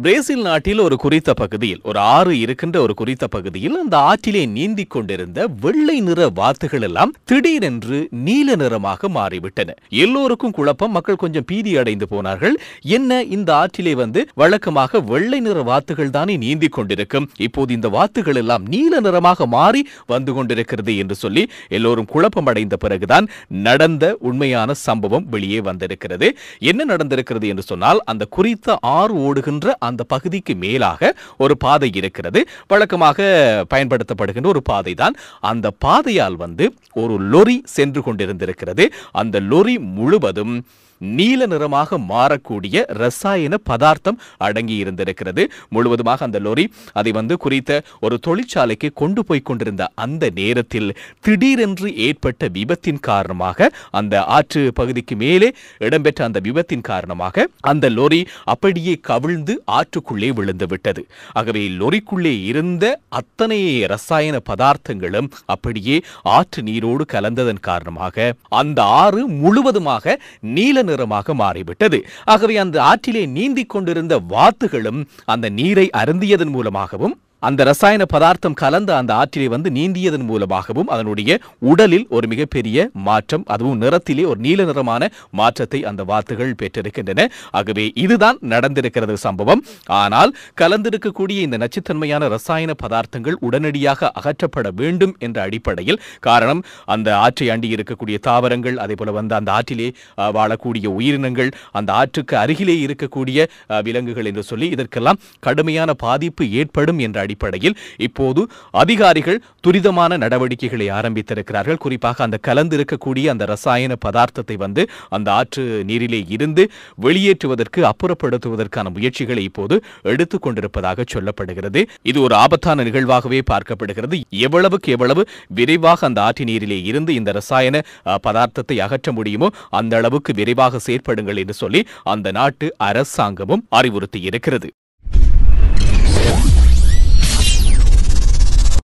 Brazil நாட்டில் ஒரு குறித்த பகுதியில் ஒரு ஆறு இருக்கின்ற ஒரு குறித்த பகுதியில் அந்த ஆற்றிலே நீந்திக் கொண்டிருந்த வெள்ளை நிற வாத்துகள் எல்லாம் திடீரென்று நீல நிறமாக மாறிவிட்டன. எல்லோருக்கும் குழப்பம். மக்கள் கொஞ்சம் பீதி அடைந்து போனார்கள். என்ன, இந்த ஆற்றிலே வழக்கமாக வெள்ளை நிற வாத்துகள் தானே நீந்திக் கொண்டிருக்கும், இப்போது இந்த வாத்துகள் எல்லாம் நீல நிறமாக மாறி வந்து கொண்டிருக்கிறது என்று சொல்லி எல்லோரும் குழப்பம் அடைந்த பிறகுதான் நடந்த உண்மையான சம்பவம் வெளியே வந்திருக்கிறது. என்ன நடந்திருக்கிறது என்று சொன்னால், அந்த குறித்த ஆறு ஓடுகின்ற அந்த பகுதிக்கு மேலாக ஒரு பாதை இருக்கிறது. வழக்கமாக பயன்படுத்தப்படுகின்ற ஒரு பாதை தான். அந்த பாதையால் ஒரு லொரி சென்று கொண்டிருந்திருக்கிறது. அந்த லொரி முழுவதும் நீல நிறமாக மாறக்கூடிய ரசாயன பதார்த்தம் அடங்கி இருந்திருக்கிறது. முழுவதுமாக அந்த லொரி அதை குறித்த ஒரு தொழிற்சாலைக்கு கொண்டு போய் கொண்டிருந்த அந்த நேரத்தில் திடீரென்று ஏற்பட்ட விபத்தின் காரணமாக, அந்த ஆற்று பகுதிக்கு மேலே இடம்பெற்ற அந்த விபத்தின் காரணமாக அந்த லொரி அப்படியே கவிழ்ந்து ஆற்றுக்குள்ளே விழுந்து விட்டது. ஆகவே லொரிக்குள்ளே இருந்த அத்தனை ரசாயன பதார்த்தங்களும் அப்படியே ஆற்று நீரோடு கலந்ததன் காரணமாக அந்த ஆறு முழுவதுமாக நீல நிறமாக மாறிவிட்டது. ஆகவே அந்த ஆற்றிலே நீந்திக் கொண்டிருந்த வாத்துகளும் அந்த நீரை அருந்தியதன் மூலமாகவும், அந்த ரசாயன பதார்த்தம் கலந்த அந்த ஆற்றிலே நீந்தியதன் மூலமாகவும் அதனுடைய உடலில் ஒரு மிகப்பெரிய மாற்றம், அதுவும் நிறத்திலே ஒரு நீல நிறமான மாற்றத்தை அந்த வாத்துகள் பெற்றிருக்கின்றன. ஆகவே இதுதான் நடந்திருக்கிறது சம்பவம். ஆனால் கலந்திருக்கக்கூடிய இந்த நச்சுத்தன்மையான ரசாயன பதார்த்தங்கள் உடனடியாக அகற்றப்பட வேண்டும் என்ற அடிப்படையில், காரணம் அந்த ஆற்றை அண்டி இருக்கக்கூடிய தாவரங்கள், அதே போல அந்த ஆற்றிலே வாழக்கூடிய உயிரினங்கள், அந்த ஆற்றுக்கு அருகிலே இருக்கக்கூடிய விலங்குகள் என்று சொல்லி இதற்கெல்லாம் கடுமையான பாதிப்பு ஏற்படும் என்ற அடிப்படையில் இப்போது அதிகாரிகள் துரிதமான நடவடிக்கைகளை ஆரம்பித்திருக்கிறார்கள். குறிப்பாக அந்த கலந்திருக்கக்கூடிய அந்த ரசாயன பதார்த்தத்தை அந்த ஆற்று நீரிலே இருந்து வெளியேற்றுவதற்கு, அப்புறப்படுத்துவதற்கான முயற்சிகளை இப்போது எடுத்துக் கொண்டிருப்பதாக சொல்லப்படுகிறது. இது ஒரு ஆபத்தான நிகழ்வாகவே பார்க்கப்படுகிறது. எவ்வளவுக்கு எவ்வளவு விரைவாக அந்த ஆற்று நீரிலே இருந்து இந்த ரசாயன பதார்த்தத்தை அகற்ற முடியுமோ அந்த அளவுக்கு விரைவாக செயற்படுங்கள் என்று சொல்லி அந்த நாட்டு அரசாங்கமும் அறிவுறுத்தி இருக்கிறது.